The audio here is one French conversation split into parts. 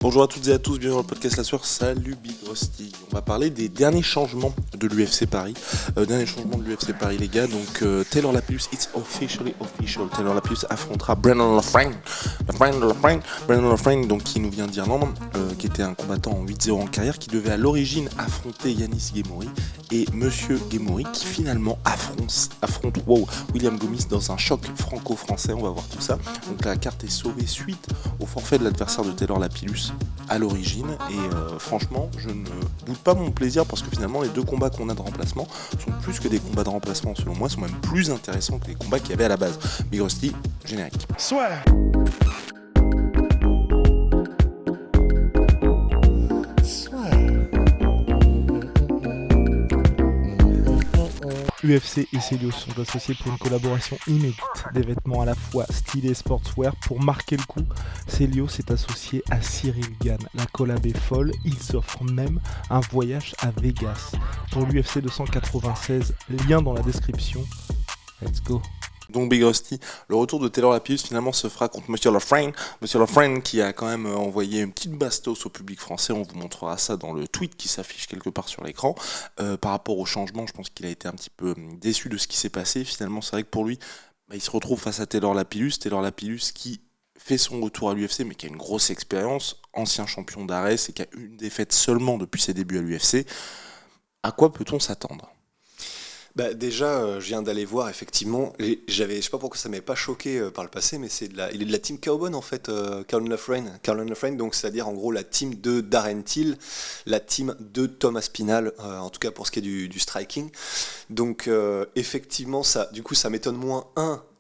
Bonjour à toutes et à tous, bienvenue dans le podcast La Soirée, salut Big Rusty. On va parler des derniers changements de l'UFC Paris. Les gars, donc Taylor Lapillus, it's official. Taylor Lapillus affrontera Brandon Lafrane, donc qui nous vient d'Irlande, qui était un combattant en 8-0 en carrière, qui devait à l'origine affronter Yanis Ghemmouri. Et Monsieur Ghemmouri qui finalement affronte William Gomis dans un choc franco-français, on va voir tout ça. Donc la carte est sauvée suite au forfait de l'adversaire de Taylor Lapillus à l'origine, et franchement je ne doute pas mon plaisir, parce que finalement les deux combats qu'on a de remplacement sont plus que des combats de remplacement, selon moi sont même plus intéressants que les combats qu'il y avait à la base. Big Rusty, générique. Soit. UFC et Celios sont associés pour une collaboration inédite des vêtements à la fois stylés et sportswear. Pour marquer le coup, Celios est associé à Cyril Gane. La collab est folle, ils offrent même un voyage à Vegas. Pour l'UFC 296, lien dans la description. Let's go. Donc Big Rusty, le retour de Taylor Lapillus finalement se fera contre Monsieur Lafrane qui a quand même envoyé une petite bastos au public français. On vous montrera ça dans le tweet qui s'affiche quelque part sur l'écran. Par rapport au changement, je pense qu'il a été un petit peu déçu de ce qui s'est passé. Finalement, c'est vrai que pour lui, il se retrouve face à Taylor Lapillus qui fait son retour à l'UFC, mais qui a une grosse expérience, ancien champion d'Ares et qui a une défaite seulement depuis ses débuts à l'UFC. À quoi peut-on s'attendre ? Déjà, je viens d'aller voir effectivement. Je sais pas pourquoi ça m'avait pas choqué par le passé, mais il est de la team Cowbone en fait, Carlin Lafrane, donc c'est-à-dire en gros la team de Darren Till, la team de Thomas Pinal, en tout cas pour ce qui est du striking. Donc effectivement, ça m'étonne moins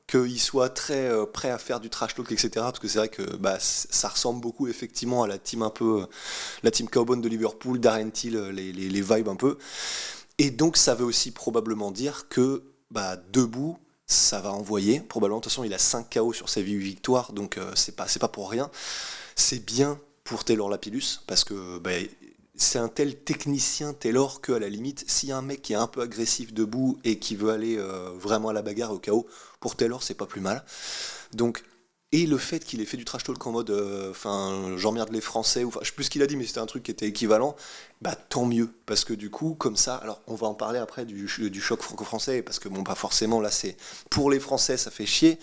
qu'il soit très prêt à faire du trash talk, etc. Parce que c'est vrai que ça ressemble beaucoup effectivement à la team la team Cowbone de Liverpool, Darren Till, les vibes un peu. Et donc ça veut aussi probablement dire que debout, ça va envoyer. Probablement, de toute façon, il a 5 KO sur ses 8 victoires, donc c'est pas pour rien. C'est bien pour Taylor Lapillus, parce que c'est un tel technicien Taylor qu'à la limite, s'il y a un mec qui est un peu agressif debout et qui veut aller vraiment à la bagarre, au KO, pour Taylor, c'est pas plus mal. Donc, et le fait qu'il ait fait du trash talk en mode j'emmerde les Français, je sais plus ce qu'il a dit, mais c'était un truc qui était équivalent, tant mieux, parce que du coup comme ça, alors on va en parler après du choc franco-français, parce que pas forcément là c'est pour les Français ça fait chier,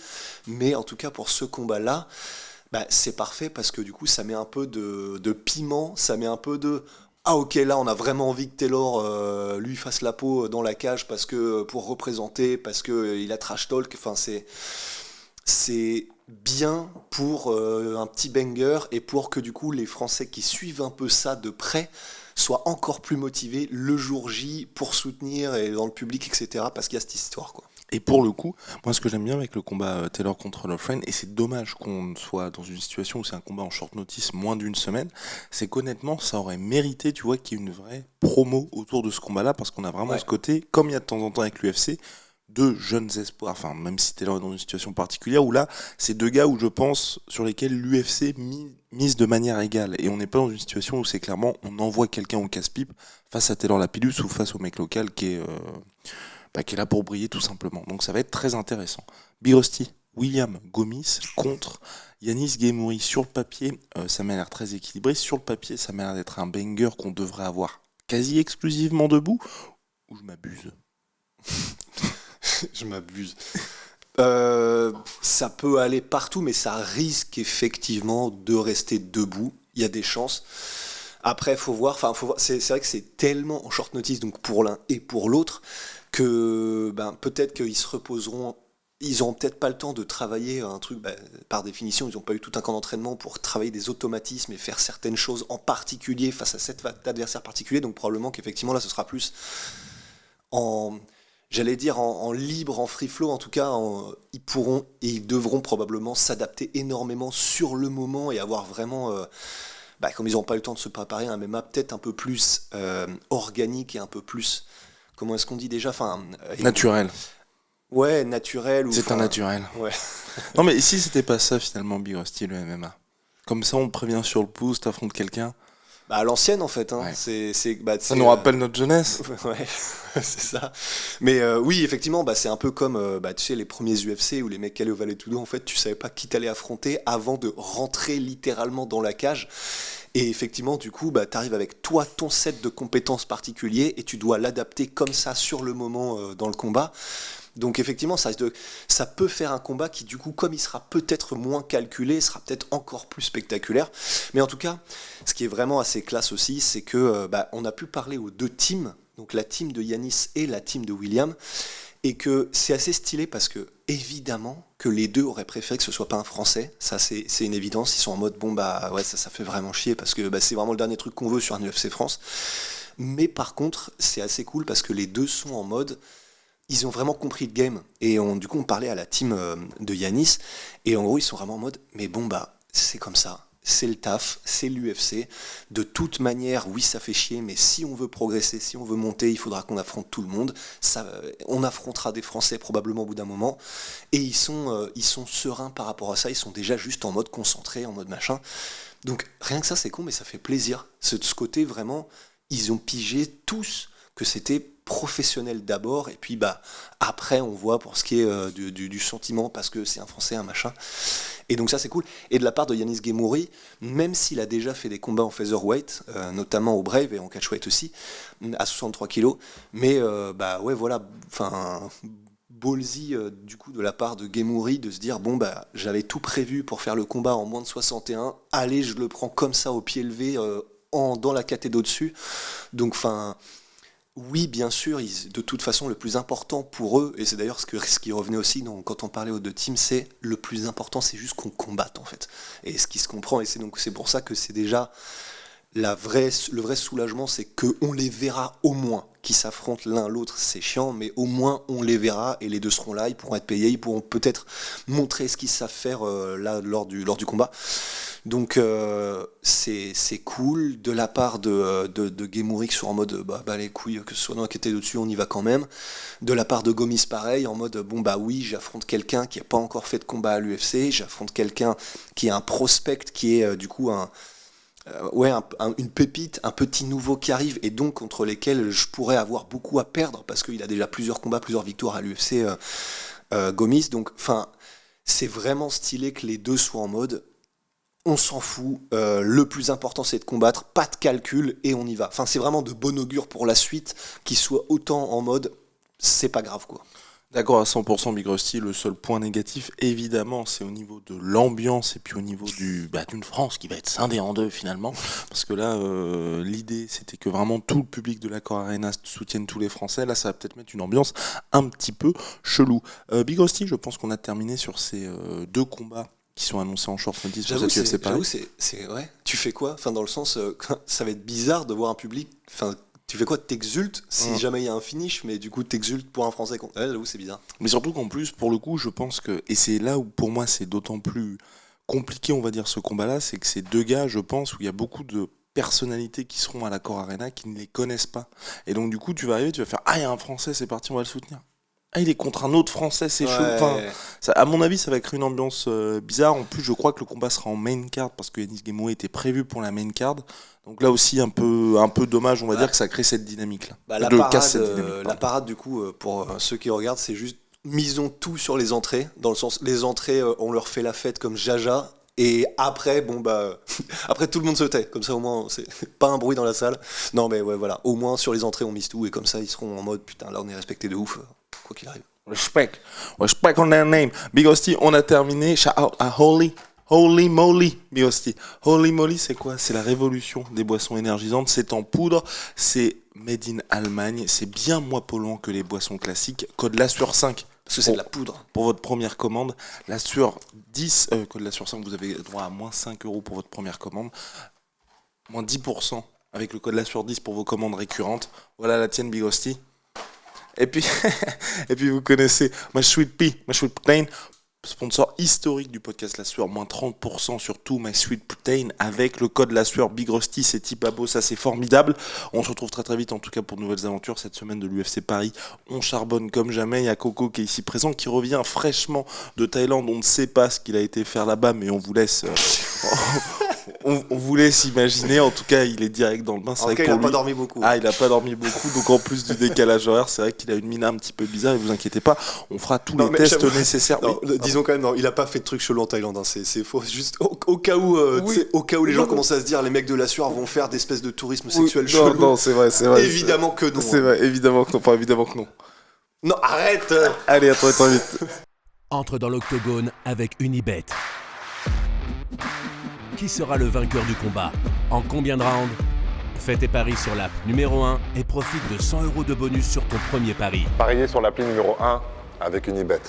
mais en tout cas pour ce combat là c'est parfait, parce que du coup ça met un peu de piment, ça met un peu de ok, là on a vraiment envie que Taylor lui fasse la peau dans la cage, parce que pour représenter, parce que il a trash talk, c'est bien pour un petit banger, et pour que du coup les Français qui suivent un peu ça de près soient encore plus motivés le jour J pour soutenir, et dans le public, etc. parce qu'il y a cette histoire, quoi. Et pour le coup, moi ce que j'aime bien avec le combat Taylor contre Lafrane, et c'est dommage qu'on soit dans une situation où c'est un combat en short notice, moins d'une semaine, c'est qu'honnêtement ça aurait mérité, tu vois, qu'il y ait une vraie promo autour de ce combat-là, parce qu'on a vraiment ce côté, comme il y a de temps en temps avec l'UFC, deux jeunes espoirs, même si Taylor est dans une situation particulière, où là, c'est deux gars où je pense sur lesquels l'UFC mise de manière égale, et on n'est pas dans une situation où c'est clairement on envoie quelqu'un au casse-pipe face à Taylor Lapillus ou face au mec local qui est là pour briller tout simplement. Donc ça va être très intéressant. Big Rusty, William Gomis contre Yanis Ghemmouri. Sur le papier, ça m'a l'air très équilibré. Sur le papier, ça m'a l'air d'être un banger qu'on devrait avoir quasi exclusivement debout, ou je m'abuse? Je m'abuse. Ça peut aller partout, mais ça risque effectivement de rester debout. Il y a des chances. Après, faut voir. C'est vrai que c'est tellement en short notice, donc pour l'un et pour l'autre, que peut-être qu'ils se reposeront. Ils n'auront peut-être pas le temps de travailler un truc. Par définition, ils n'ont pas eu tout un camp d'entraînement pour travailler des automatismes et faire certaines choses en particulier face à cet adversaire particulier. Donc probablement qu'effectivement là, ce sera plus en libre, en free flow, en tout cas, ils pourront et ils devront probablement s'adapter énormément sur le moment, et avoir vraiment, comme ils n'ont pas eu le temps de se préparer, un MMA peut-être un peu plus organique, et un peu plus, comment est-ce qu'on dit déjà, naturel. Ouais, naturel. C'est un naturel. Ouais. Non, mais si c'était pas ça finalement, Big Rusty, le MMA. Comme ça, on te prévient sur le pouce, t'affrontes quelqu'un. À l'ancienne en fait, hein. Ouais. Ça nous rappelle notre jeunesse. Ouais, c'est ça. Mais oui, effectivement, c'est un peu comme tu sais, les premiers UFC où les mecs qui allaient au Vale Tudo, en fait, tu savais pas qui t'allais affronter avant de rentrer littéralement dans la cage. Et effectivement, du coup, bah, tu arrives avec toi, ton set de compétences particuliers, et tu dois l'adapter comme ça sur le moment dans le combat. Donc effectivement, ça peut faire un combat qui, du coup, comme il sera peut-être moins calculé, sera peut-être encore plus spectaculaire. Mais en tout cas, ce qui est vraiment assez classe aussi, c'est que bah, on a pu parler aux deux teams, donc la team de Yanis et la team de William, et que c'est assez stylé parce que, évidemment, que les deux auraient préféré que ce soit pas un Français. Ça, c'est une évidence. Ils sont en mode, bon, bah ouais, ça fait vraiment chier parce que bah, c'est vraiment le dernier truc qu'on veut sur un UFC France. Mais par contre, c'est assez cool parce que les deux sont en mode, ils ont vraiment compris le game. Et du coup, on parlait à la team de Yanis. Et en gros, ils sont vraiment en mode, mais bon, bah, c'est comme ça. C'est le taf, c'est l'UFC. De toute manière, oui, ça fait chier, mais si on veut progresser, si on veut monter, il faudra qu'on affronte tout le monde. On affrontera des Français probablement au bout d'un moment. Et ils sont sereins par rapport à ça. Ils sont déjà juste en mode concentré, en mode machin. Donc, rien que ça, c'est con, mais ça fait plaisir. De ce côté, vraiment, ils ont pigé tous que c'était professionnel d'abord, et puis bah après on voit pour ce qui est du sentiment, parce que c'est un Français, un machin. Et donc ça c'est cool. Et de la part de Yanis Ghemmouri, même s'il a déjà fait des combats en featherweight, notamment au Brave et en catchweight aussi, à 63 kilos, mais bah ouais voilà, enfin ballsy du coup de la part de Ghemmouri de se dire bon bah j'avais tout prévu pour faire le combat en moins de 61, allez je le prends comme ça au pied levé dans la caté d'au-dessus. Donc enfin oui, bien sûr, de toute façon, le plus important pour eux, et c'est d'ailleurs ce qui revenait aussi quand on parlait aux deux teams, c'est le plus important, c'est juste qu'on combatte en fait. Et ce qui se comprend, et c'est pour ça que c'est déjà le vrai soulagement, c'est qu'on les verra au moins, qui s'affrontent l'un l'autre, c'est chiant, mais au moins on les verra, et les deux seront là, ils pourront être payés, ils pourront peut-être montrer ce qu'ils savent faire là lors du combat. Donc c'est cool de la part de Ghemmouri qui sont en mode bah les couilles, que ce soit dans la quête dessus, on y va quand même. De la part de Gomis pareil, en mode bon bah oui, j'affronte quelqu'un qui n'a pas encore fait de combat à l'UFC, j'affronte quelqu'un qui est un prospect, qui est du coup une pépite, un petit nouveau qui arrive, et donc contre lesquels je pourrais avoir beaucoup à perdre parce qu'il a déjà plusieurs combats, plusieurs victoires à l'UFC, Gomis. Donc enfin c'est vraiment stylé que les deux soient en mode on s'en fout, le plus important c'est de combattre, pas de calcul, et on y va. Enfin, c'est vraiment de bon augure pour la suite, qu'ils soient autant en mode, c'est pas grave quoi. D'accord à 100% Big Rusty, le seul point négatif évidemment c'est au niveau de l'ambiance et puis au niveau d'une France qui va être scindée en deux finalement, parce que là l'idée c'était que vraiment tout le public de l'Accor Arena soutienne tous les Français, là ça va peut-être mettre une ambiance un petit peu chelou. Big Rusty, je pense qu'on a terminé sur ces deux combats qui sont annoncés en short notice pour cette UFC Paris. C'est ouais. Tu fais quoi? Enfin, dans le sens, ça va être bizarre de voir un public. Enfin, tu fais quoi? T'exultes si jamais il y a un finish, mais du coup t'exultes pour un Français. Ouais, j'avoue, c'est bizarre. Mais surtout qu'en plus, pour le coup, je pense que, et c'est là où pour moi c'est d'autant plus compliqué, on va dire, ce combat-là, c'est que ces deux gars, je pense, où il y a beaucoup de personnalités qui seront à l'Accor Arena qui ne les connaissent pas. Et donc du coup, tu vas arriver, tu vas faire il y a un Français, c'est parti, on va le soutenir. Il est contre un autre Français, c'est chaud. Enfin, à mon avis, ça va créer une ambiance bizarre. En plus, je crois que le combat sera en main card parce que Yanis Ghemmouri était prévu pour la main card. Donc là aussi, un peu dommage, on va dire, que ça crée cette dynamique-là. La parade, du coup, pour ceux qui regardent, c'est juste misons tout sur les entrées. Dans le sens, les entrées, on leur fait la fête comme Jaja. Et après, bon bah, après tout le monde se tait. Comme ça, au moins, c'est pas un bruit dans la salle. Non, mais ouais, voilà. Au moins, sur les entrées, on mise tout. Et comme ça, ils seront en mode, putain, là, on est respecté de ouf. Quoi qu'il arrive. Respect on their name. Big Hostie, on a terminé. Shout out à Holy Moly, Big Hostie. Holy Moly, c'est quoi? C'est la révolution des boissons énergisantes. C'est en poudre. C'est made in Allemagne. C'est bien moins polluant que les boissons classiques. Code la sur 5. Parce que c'est de la poudre. Pour votre première commande. La sur 10, code la sur 5, vous avez droit à moins 5 € pour votre première commande. Moins 10% avec le code la sur 10 pour vos commandes récurrentes. Voilà la tienne, Big Hostie. Et puis vous connaissez ma Sweet Protein, sponsor historique du podcast La Sueur, moins 30% sur tout My Sweet Protein avec le code La Sueur. Big Rusty, c'est Tipabo, ça c'est formidable. On se retrouve très très vite en tout cas pour de nouvelles aventures cette semaine de l'UFC Paris. On charbonne comme jamais, il y a Coco qui est ici présent, qui revient fraîchement de Thaïlande. On ne sait pas ce qu'il a été faire là-bas, mais on vous laisse on voulait s'imaginer. En tout cas, il est direct dans le bain. C'est En vrai tout cas, que il pour n'a pas lui- dormi beaucoup. Ah, il a pas dormi beaucoup. Donc en plus du décalage horaire, c'est vrai qu'il a une mine un petit peu bizarre. Et vous inquiétez pas, on fera tous Non, les mais tests j'avoue- nécessaires. Non, Oui. disons quand même, non, il a pas fait de trucs chelous en Thaïlande. Hein, c'est faux. Juste au cas où, Oui. tu sais, au cas où les gens Non, commencent à se dire, les mecs de la sueur vont faire des espèces de tourisme Oui, sexuel non, chelou. non, c'est vrai, Évidemment que non. C'est vrai, évidemment que non. Enfin, évidemment que non. Non, arrête. Allez, à très très vite. Entre dans l'octogone avec Unibet. Qui sera le vainqueur du combat? En combien de rounds? Fais tes paris sur l'app numéro 1 et profite de 100 € de bonus sur ton premier pari. Pariez sur l'appli numéro 1 avec Unibet.